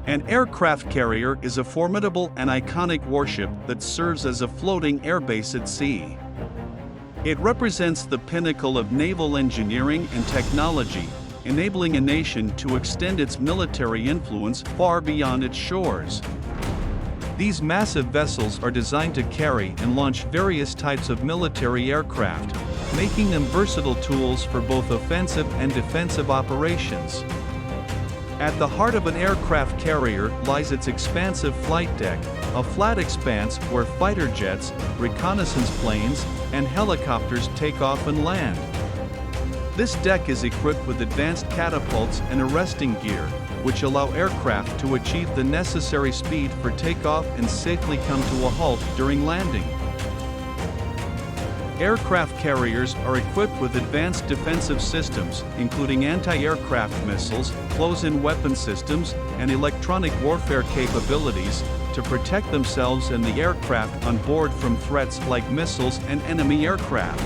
An aircraft carrier is a formidable and iconic warship that serves as a floating airbase at sea. It represents the pinnacle of naval engineering and technology, enabling a nation to extend its military influence far beyond its shores. These massive vessels are designed to carry and launch various types of military aircraft, making them versatile tools for both offensive and defensive operations. At the heart of an aircraft carrier lies its expansive flight deck, a flat expanse where fighter jets, reconnaissance planes, and helicopters take off and land. This deck is equipped with advanced catapults and arresting gear, which allow aircraft to achieve the necessary speed for takeoff and safely come to a halt during landing. Aircraft carriers are equipped with advanced defensive systems, including anti-aircraft missiles, close-in weapon systems, and electronic warfare capabilities, to protect themselves and the aircraft on board from threats like missiles and enemy aircraft.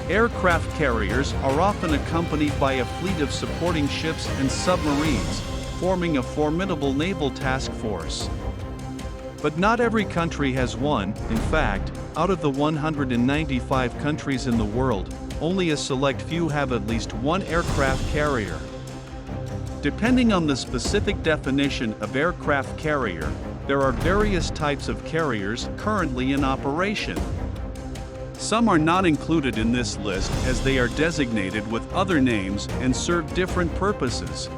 Aircraft carriers are often accompanied by a fleet of supporting ships and submarines, forming a formidable naval task force. But not every country has one. In fact, out of the 195 countries in the world, only a select few have at least one aircraft carrier. Depending on the specific definition of aircraft carrier, there are various types of carriers currently in operation. Some are not included in this list as they are designated with other names and serve different purposes.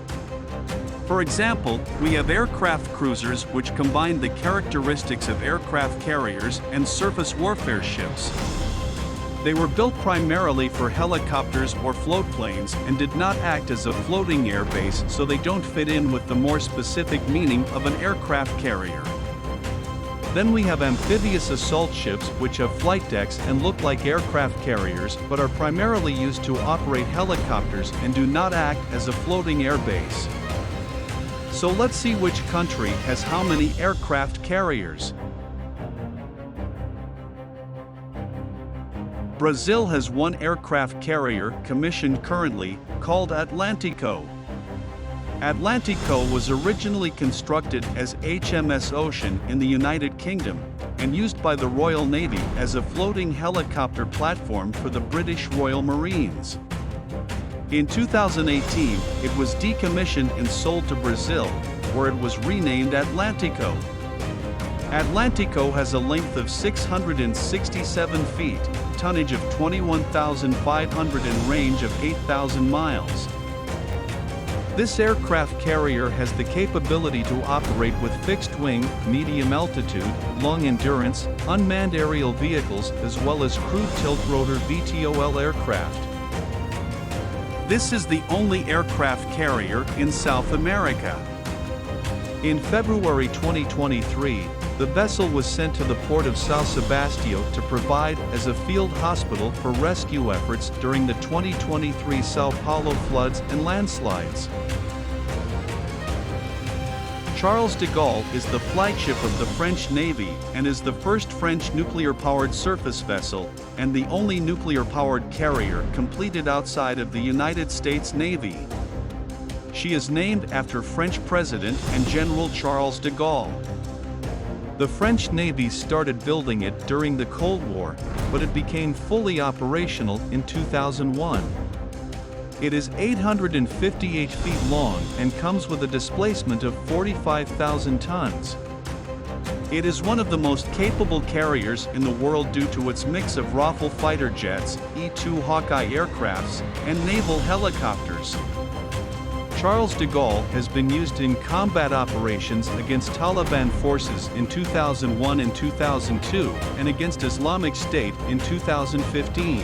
For example, we have aircraft cruisers, which combine the characteristics of aircraft carriers and surface warfare ships. They were built primarily for helicopters or floatplanes and did not act as a floating airbase, so they don't fit in with the more specific meaning of an aircraft carrier. Then we have amphibious assault ships, which have flight decks and look like aircraft carriers but are primarily used to operate helicopters and do not act as a floating airbase. So let's see which country has how many aircraft carriers. Brazil has one aircraft carrier commissioned currently, called Atlantico. Atlantico was originally constructed as HMS Ocean in the United Kingdom, and used by the Royal Navy as a floating helicopter platform for the British Royal Marines. In 2018, it was decommissioned and sold to Brazil, where it was renamed Atlantico. Atlantico has a length of 667 feet, tonnage of 21,500 and range of 8,000 miles. This aircraft carrier has the capability to operate with fixed-wing, medium-altitude, long-endurance, unmanned aerial vehicles as well as crewed tilt-rotor VTOL aircraft. This is the only aircraft carrier in South America. In February 2023, the vessel was sent to the port of São Sebastião to provide as a field hospital for rescue efforts during the 2023 São Paulo floods and landslides. Charles de Gaulle is the flagship of the French Navy and is the first French nuclear-powered surface vessel, and the only nuclear-powered carrier completed outside of the United States Navy. She is named after French President and General Charles de Gaulle. The French Navy started building it during the Cold War, but it became fully operational in 2001. It is 858 feet long and comes with a displacement of 45,000 tons. It is one of the most capable carriers in the world due to its mix of Rafale fighter jets, E-2 Hawkeye aircrafts, and naval helicopters. Charles de Gaulle has been used in combat operations against Taliban forces in 2001 and 2002, and against Islamic State in 2015.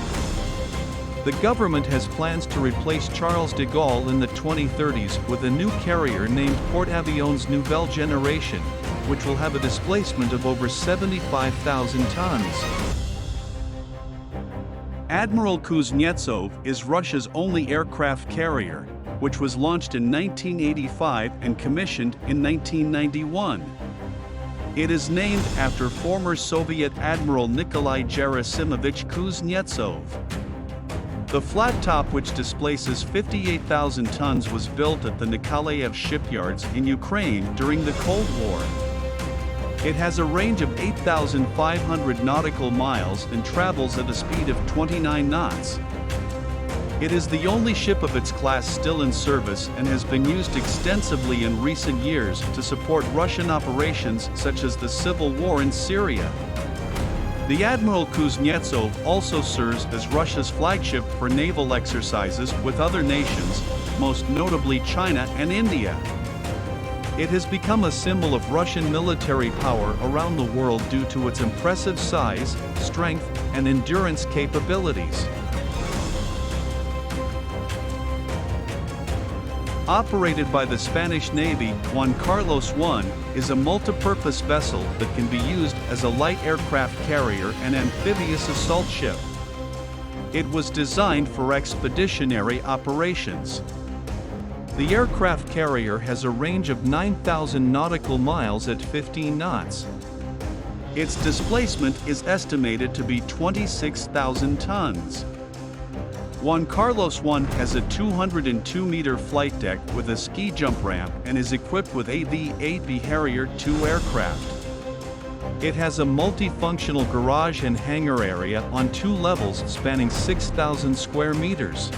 The government has plans to replace Charles de Gaulle in the 2030s with a new carrier named Porte-Avions Nouvelle Generation, which will have a displacement of over 75,000 tons. Admiral Kuznetsov is Russia's only aircraft carrier, which was launched in 1985 and commissioned in 1991. It is named after former Soviet Admiral Nikolai Gerasimovich Kuznetsov. The flat top, which displaces 58,000 tons, was built at the Nikolaev shipyards in Ukraine during the Cold War. It has a range of 8,500 nautical miles and travels at a speed of 29 knots. It is the only ship of its class still in service and has been used extensively in recent years to support Russian operations such as the civil war in Syria. The Admiral Kuznetsov also serves as Russia's flagship for naval exercises with other nations, most notably China and India. It has become a symbol of Russian military power around the world due to its impressive size, strength, and endurance capabilities. Operated by the Spanish Navy, Juan is a multi-purpose vessel that can be used as a light aircraft carrier and amphibious assault ship. It was designed for expeditionary operations. The aircraft carrier has a range of 9,000 nautical miles at 15 knots. Its displacement is estimated to be 26,000 tons. Juan has a 202-meter flight deck with a ski jump ramp and is equipped with a V-8B Harrier II aircraft. It has a multifunctional garage and hangar area on 2 levels spanning 6,000 square meters.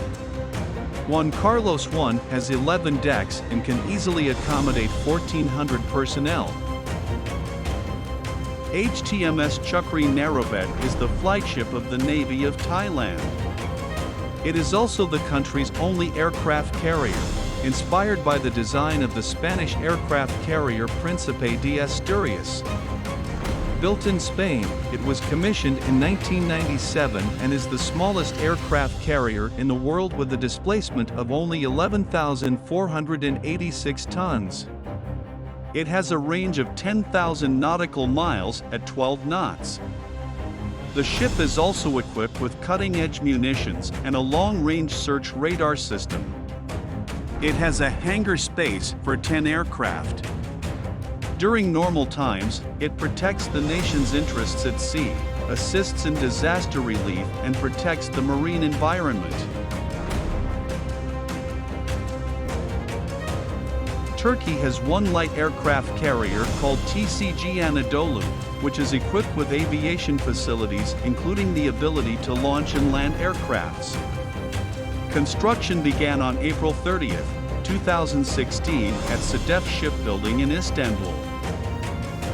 Juan has 11 decks and can easily accommodate 1,400 personnel. HTMS Chakri Naruebet is the flagship of the Navy of Thailand. It is also the country's only aircraft carrier, inspired by the design of the Spanish aircraft carrier Príncipe de Asturias. Built in Spain, it was commissioned in 1997 and is the smallest aircraft carrier in the world with a displacement of only 11,486 tons. It has a range of 10,000 nautical miles at 12 knots. The ship is also equipped with cutting-edge munitions and a long-range search radar system. It has a hangar space for 10 aircraft. During normal times, it protects the nation's interests at sea, assists in disaster relief, and protects the marine environment. Turkey has one light aircraft carrier called TCG Anadolu, which is equipped with aviation facilities including the ability to launch and land aircrafts. Construction began on April 30, 2016 at Sedef Shipbuilding in Istanbul.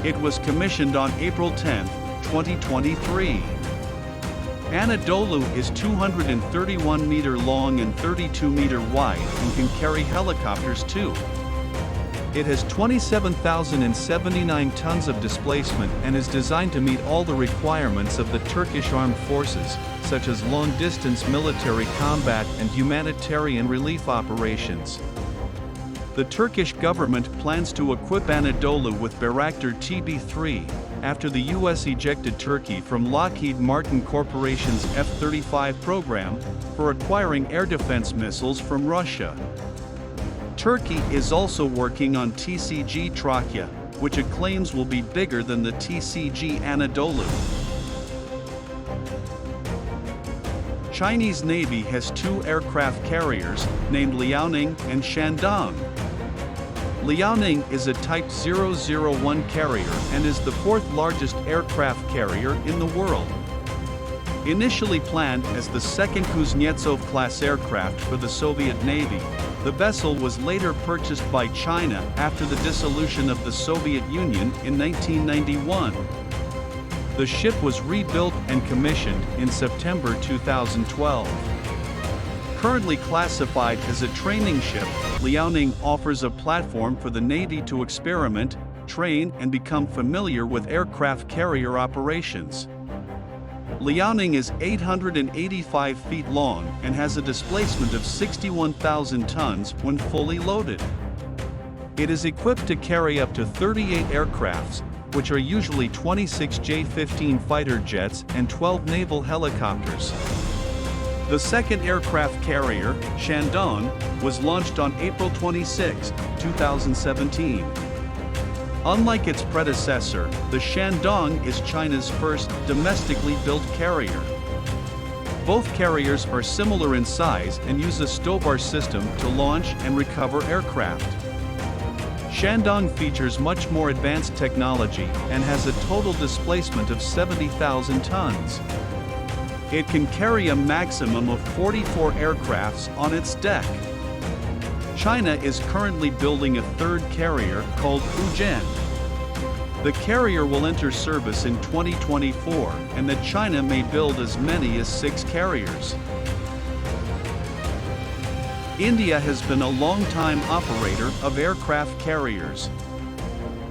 It was commissioned on April 10, 2023. Anadolu is 231 meter long and 32 meter wide and can carry helicopters too. It has 27,079 tons of displacement and is designed to meet all the requirements of the Turkish armed forces, such as long-distance military combat and humanitarian relief operations. The Turkish government plans to equip Anadolu with Bayraktar TB3, after the U.S. ejected Turkey from Lockheed Martin Corporation's F-35 program for acquiring air defense missiles from Russia. Turkey is also working on TCG Trakya, which it claims will be bigger than the TCG Anadolu. Chinese Navy has 2 aircraft carriers, named Liaoning and Shandong. Liaoning is a Type 001 carrier and is the 4th largest aircraft carrier in the world. Initially planned as the second Kuznetsov-class aircraft for the Soviet Navy, the vessel was later purchased by China after the dissolution of the Soviet Union in 1991. The ship was rebuilt and commissioned in September 2012. Currently classified as a training ship, Liaoning offers a platform for the Navy to experiment, train, and become familiar with aircraft carrier operations. Liaoning is 885 feet long and has a displacement of 61,000 tons when fully loaded. It is equipped to carry up to 38 aircrafts, which are usually 26 J-15 fighter jets and 12 naval helicopters. The second aircraft carrier, Shandong, was launched on April 26, 2017. Unlike its predecessor, the Shandong is China's first domestically built carrier. Both carriers are similar in size and use a stobar system to launch and recover aircraft. Shandong features much more advanced technology and has a total displacement of 70,000 tons. It can carry a maximum of 44 aircrafts on its deck. China is currently building a third carrier called Fujian. The carrier will enter service in 2024, and that China may build as many as 6 carriers. India has been a long-time operator of aircraft carriers.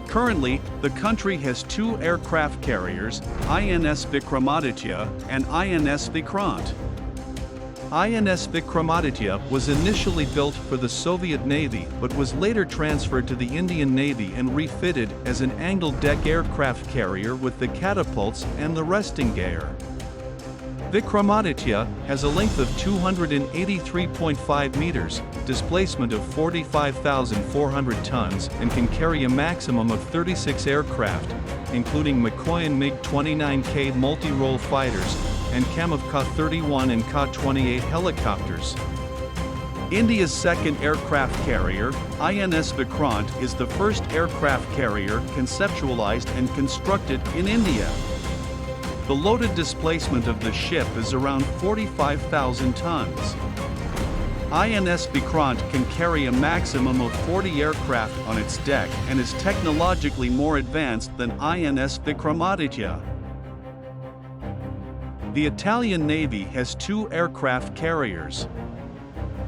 Currently, the country has 2 aircraft carriers, INS Vikramaditya and INS Vikrant. INS Vikramaditya was initially built for the Soviet Navy but was later transferred to the Indian Navy and refitted as an angled deck aircraft carrier with the catapults and the resting gear. Vikramaditya has a length of 283.5 meters, displacement of 45,400 tons, and can carry a maximum of 36 aircraft, including Mikoyan MiG-29K multi-role fighters, and Kamov Ka-31 and Ka-28 helicopters. India's second aircraft carrier, INS Vikrant, is the first aircraft carrier conceptualized and constructed in India. The loaded displacement of the ship is around 45,000 tons. INS Vikrant can carry a maximum of 40 aircraft on its deck and is technologically more advanced than INS Vikramaditya. The Italian Navy has 2 aircraft carriers.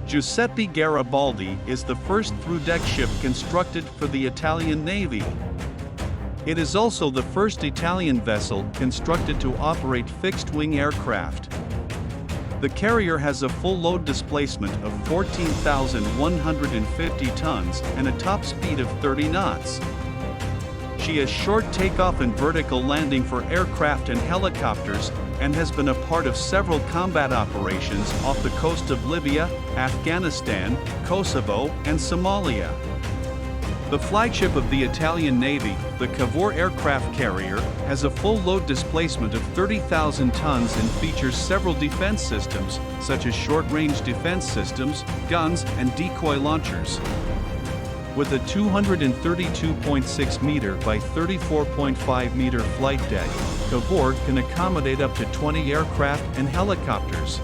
Giuseppe Garibaldi is the first through-deck ship constructed for the Italian Navy. It is also the first Italian vessel constructed to operate fixed-wing aircraft. The carrier has a full load displacement of 14,150 tons and a top speed of 30 knots. She has short takeoff and vertical landing for aircraft and helicopters, and has been a part of several combat operations off the coast of Libya, Afghanistan, Kosovo, and Somalia. The flagship of the Italian Navy, the Cavour aircraft carrier, has a full load displacement of 30,000 tons and features several defense systems, such as short-range defense systems, guns, and decoy launchers. With a 232.6 meter by 34.5 meter flight deck, Cavour can accommodate up to 20 aircraft and helicopters.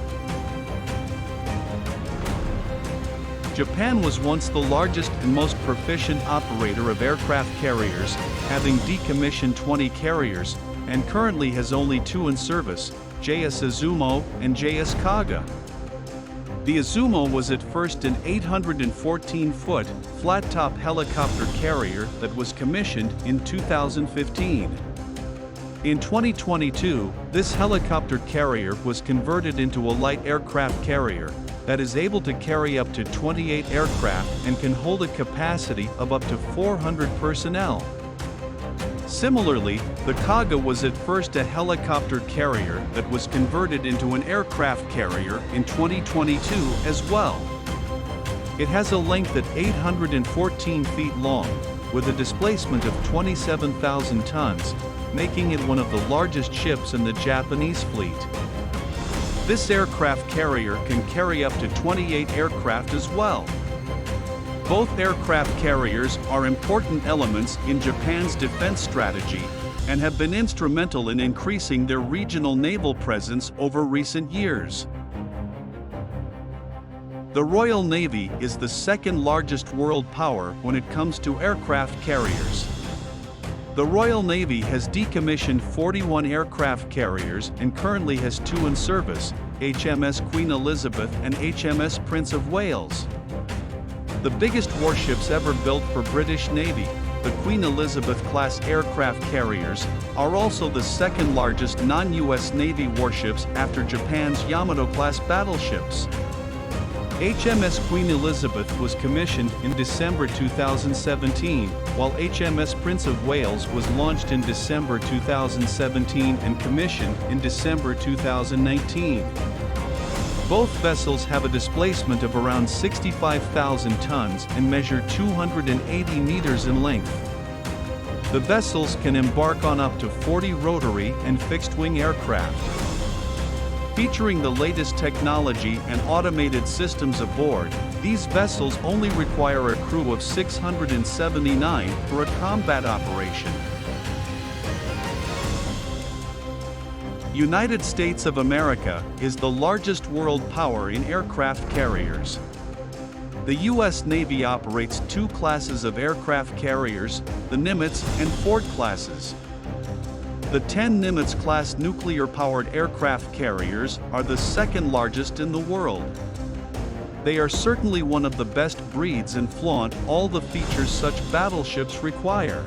Japan was once the largest and most proficient operator of aircraft carriers, having decommissioned 20 carriers, and currently has only 2 in service, JS Izumo and JS Kaga. The Izumo was at first an 814-foot, flat-top helicopter carrier that was commissioned in 2015. In 2022, this helicopter carrier was converted into a light aircraft carrier that is able to carry up to 28 aircraft and can hold a capacity of up to 400 personnel. Similarly, the Kaga was at first a helicopter carrier that was converted into an aircraft carrier in 2022 as well. It has a length at 814 feet long, with a displacement of 27,000 tons, making it one of the largest ships in the Japanese fleet. This aircraft carrier can carry up to 28 aircraft as well. Both aircraft carriers are important elements in Japan's defense strategy and have been instrumental in increasing their regional naval presence over recent years. The Royal Navy is the second largest world power when it comes to aircraft carriers. The Royal Navy has decommissioned 41 aircraft carriers and currently has 2 in service, HMS Queen Elizabeth and HMS Prince of Wales. The biggest warships ever built for British Navy, the Queen Elizabeth-class aircraft carriers, are also the second largest non-US Navy warships after Japan's Yamato-class battleships. HMS Queen Elizabeth was commissioned in December 2017, while HMS Prince of Wales was launched in December 2017 and commissioned in December 2019. Both vessels have a displacement of around 65,000 tons and measure 280 meters in length. The vessels can embark on up to 40 rotary and fixed-wing aircraft. Featuring the latest technology and automated systems aboard, these vessels only require a crew of 679 for a combat operation. United States of America is the largest world power in aircraft carriers. The U.S. Navy operates two classes of aircraft carriers, the Nimitz and Ford classes. The 10 Nimitz-class nuclear-powered aircraft carriers are the second largest in the world. They are certainly one of the best breeds and flaunt all the features such battleships require.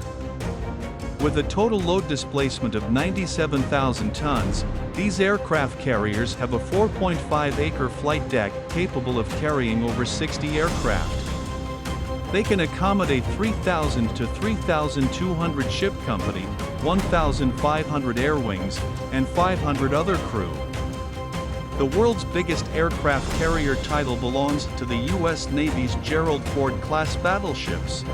With a total load displacement of 97,000 tons, these aircraft carriers have a 4.5-acre flight deck capable of carrying over 60 aircraft. They can accommodate 3,000 to 3,200 ship company, 1,500 air wings, and 500 other crew. The world's biggest aircraft carrier title belongs to the U.S. Navy's Gerald Ford-class battleships.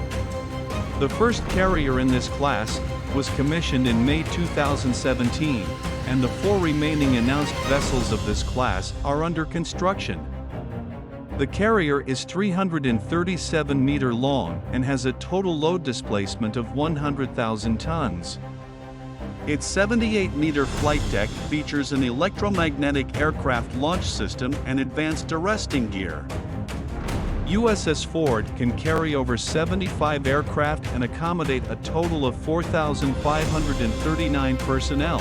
The first carrier in this class was commissioned in May 2017, and the 4 remaining announced vessels of this class are under construction. The carrier is 337 meter long and has a total load displacement of 100,000 tons. Its 78-meter flight deck features an electromagnetic aircraft launch system and advanced arresting gear. USS Ford can carry over 75 aircraft and accommodate a total of 4,539 personnel.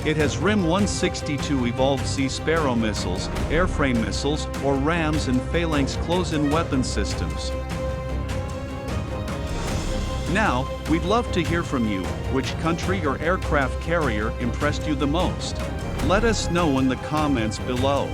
It has RIM 162 Evolved Sea Sparrow missiles, airframe missiles, or rams and phalanx close-in weapon systems. Now, we'd love to hear from you. Which country or aircraft carrier impressed you the most? Let us know in the comments below.